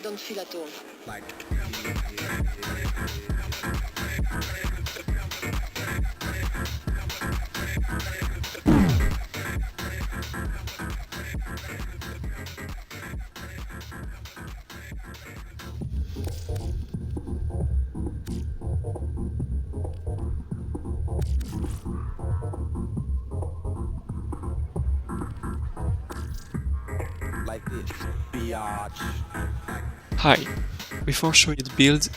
don't feel at all. Like this, biatch. Hi, before showing you the build,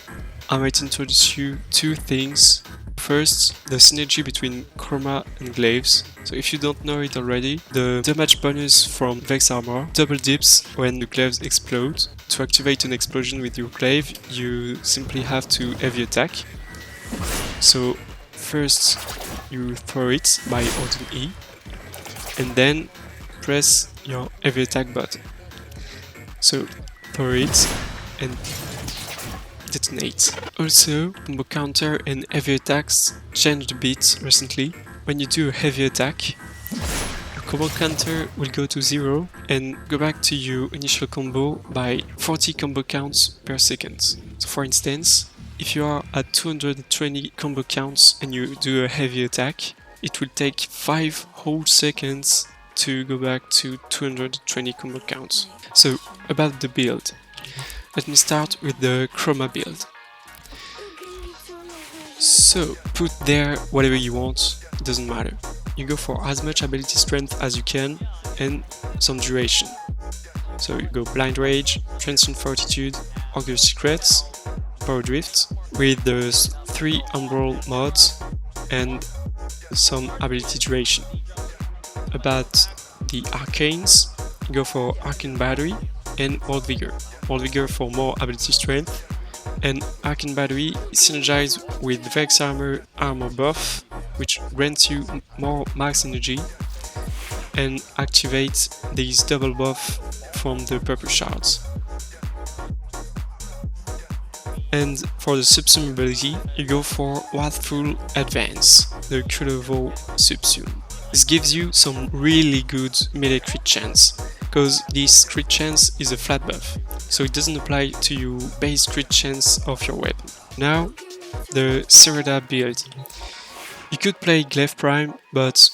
I might introduce you two things. First, the synergy between Chroma and Glaives. So if you don't know it already, the damage bonus from Vex Armor double dips when the glaives explode. To activate an explosion with your glaive, you simply have to heavy attack. So first you throw it by holding E, and then press your heavy attack button. So throw it and detonate. Also, combo counter and heavy attacks changed a bit recently. When you do a heavy attack, your combo counter will go to 0 and go back to your initial combo by 40 combo counts per second. So for instance, if you are at 220 combo counts and you do a heavy attack, it will take 5 whole seconds to go back to 220 combo counts. So about the build. Let me start with the Chroma build. So, put there whatever you want, it doesn't matter. You go for as much ability strength as you can and some duration. So you go Blind Rage, Transient Fortitude, Augur Secrets, Power Drift, with the 3 Umbral mods and some ability duration. About the Arcanes, you go for Arcane Battery and World Vigor. World Vigor for more ability strength, and Arcane Battery is synergized with Vex Armor buff, which grants you more max energy and activates this double buff from the purple shards. And for the subsume ability, you go for Wrathful Advance, the Q-level subsume. This gives you some really good melee crit chance, because this crit chance is a flat buff, so it doesn't apply to your base crit chance of your weapon. Now, the Cerata build. You could play Glaive Prime, but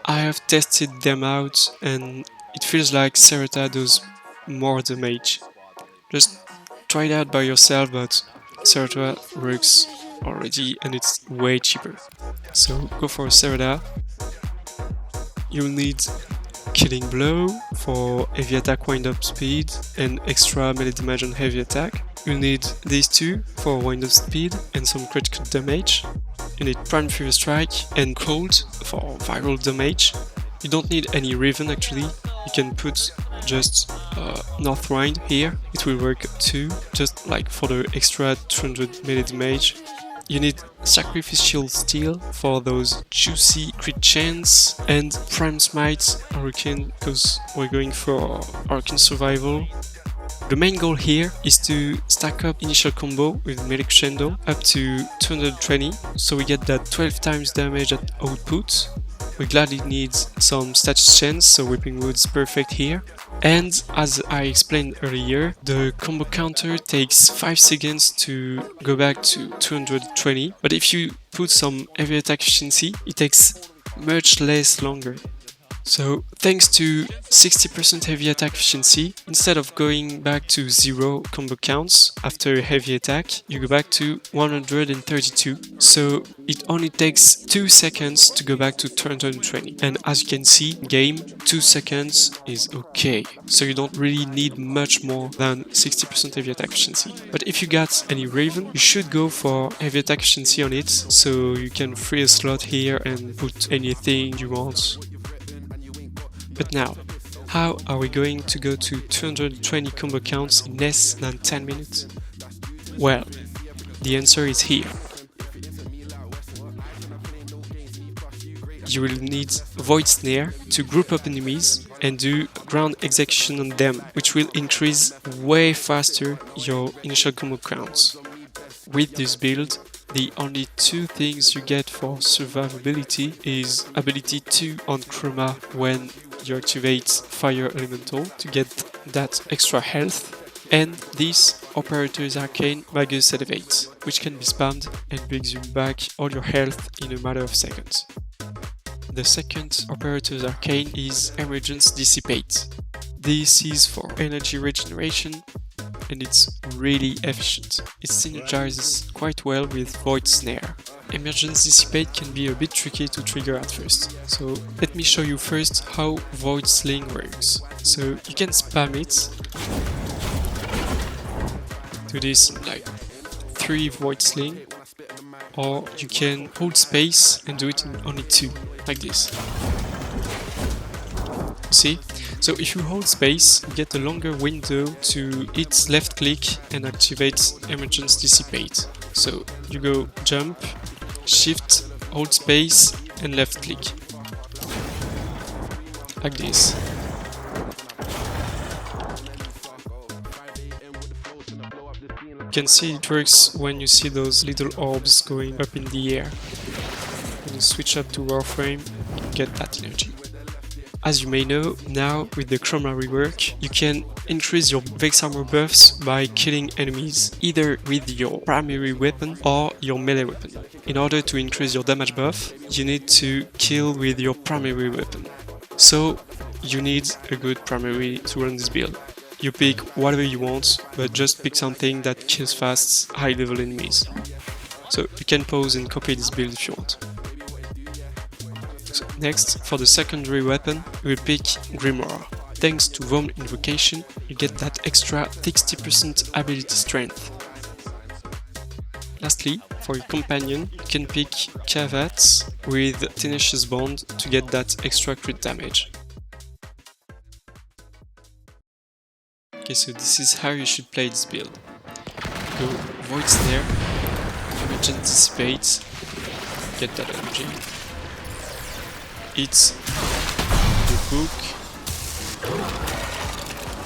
I have tested them out and it feels like Cerata does more damage. Just try it out by yourself, but Cerata works already and it's way cheaper. So go for Cerata. You'll need Killing Blow for heavy attack wind-up speed and extra melee damage on heavy attack. You'll need these two for wind-up speed and some critical damage. You need Prime Fury Strike and Cold for viral damage. You don't need any Raven actually, you can put just Northwind here, it will work too, just like for the extra 200 melee damage. You need Sacrificial Steel for those juicy crit chance, and Prime Smite Hurricane because we're going for Hurricane Survival. The main goal here is to stack up initial combo with melee crescendo up to 220, so we get that 12 times damage at output. We gladly need some status chance, so Whipping Wood's perfect here. And as I explained earlier, the combo counter takes 5 seconds to go back to 220, but if you put some heavy attack efficiency, it takes much less longer. So thanks to 60% heavy attack efficiency, instead of going back to 0 combo counts after a heavy attack, you go back to 132. So it only takes 2 seconds to go back to 220. And as you can see, in game, 2 seconds is okay. So you don't really need much more than 60% heavy attack efficiency. But if you got any Raven, you should go for heavy attack efficiency on it, so you can free a slot here and put anything you want. But now, how are we going to go to 220 combo counts in less than 10 minutes? Well, the answer is here. You will need Void Snare to group up enemies and do ground execution on them, which will increase way faster your initial combo counts. With this build, the only 2 things you get for survivability is ability 2 on Chroma when you activate Fire Elemental to get that extra health, And this Operator's Arcane Magus Elevate, which can be spammed and brings you back all your health in a matter of seconds. The second Operator's Arcane is Emergence Dissipate. This is for energy regeneration and it's really efficient. It synergizes quite well with Void Snare. Emergence Dissipate can be a bit tricky to trigger at first, so let me show you first how Void Sling works. So you can spam it. Do this in like 3 Void Sling, or you can hold space and do it in only 2, like this. See? So if you hold space, you get a longer window to hit left click and activate Emergence Dissipate. So you go jump, shift, hold space and left click. Like this. You can see it works when you see those little orbs going up in the air. When you switch up to warframe, you get that energy. As you may know, now with the Chroma rework, you can increase your Vex armor buffs by killing enemies, either with your primary weapon or your melee weapon. In order to increase your damage buff, you need to kill with your primary weapon. So you need a good primary to run this build. You pick whatever you want, but just pick something that kills fast, high level enemies. So you can pause and copy this build if you want. So next, for the secondary weapon, we will pick Grimoire. Thanks to Worm Invocation, you get that extra 60% ability strength. Lastly, for your companion, you can pick Kavat with Tenacious Bond to get that extra crit damage. Okay, so this is how you should play this build. Go Void Snare, Emergence Dissipate, get that energy. It's the book,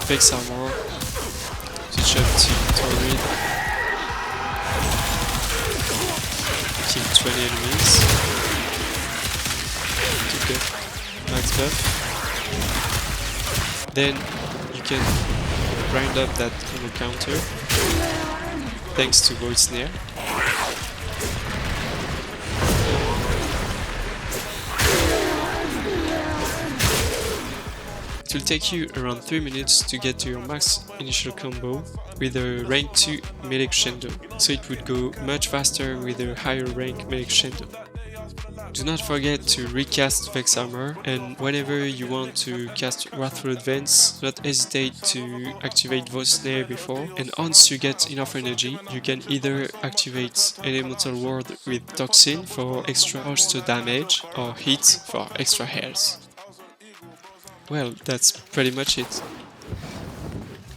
Vex armor, switch up to Torrid, kill 20 enemies, to get max buff. Then you can grind up that combo counter thanks to Void Snare. It will take you around 3 minutes to get to your max initial combo with a rank 2 melee crescendo, so it would go much faster with a higher rank melee crescendo. Do not forget to recast Vex armor, and whenever you want to cast Wrathful Advance, do not hesitate to activate Void Snare before, and once you get enough energy, you can either activate Elemental Ward with Toxin for extra holster damage, or Hit for extra health. Well, that's pretty much it.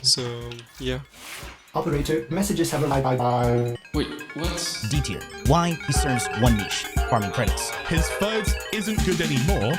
So, yeah. Operator, messages have arrived. Wait, what? D tier. Why he serves one niche, farming credits. His third isn't good anymore.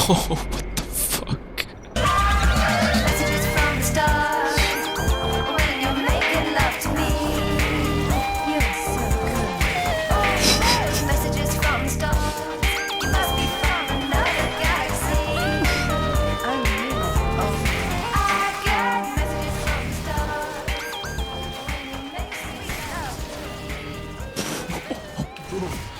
Oh, what the fuck? Messages from the stars when you're making love to me. You're so good. Messages from the stars. You must be from another galaxy. I'm you. I got messages from the stars when you make sweet love to me.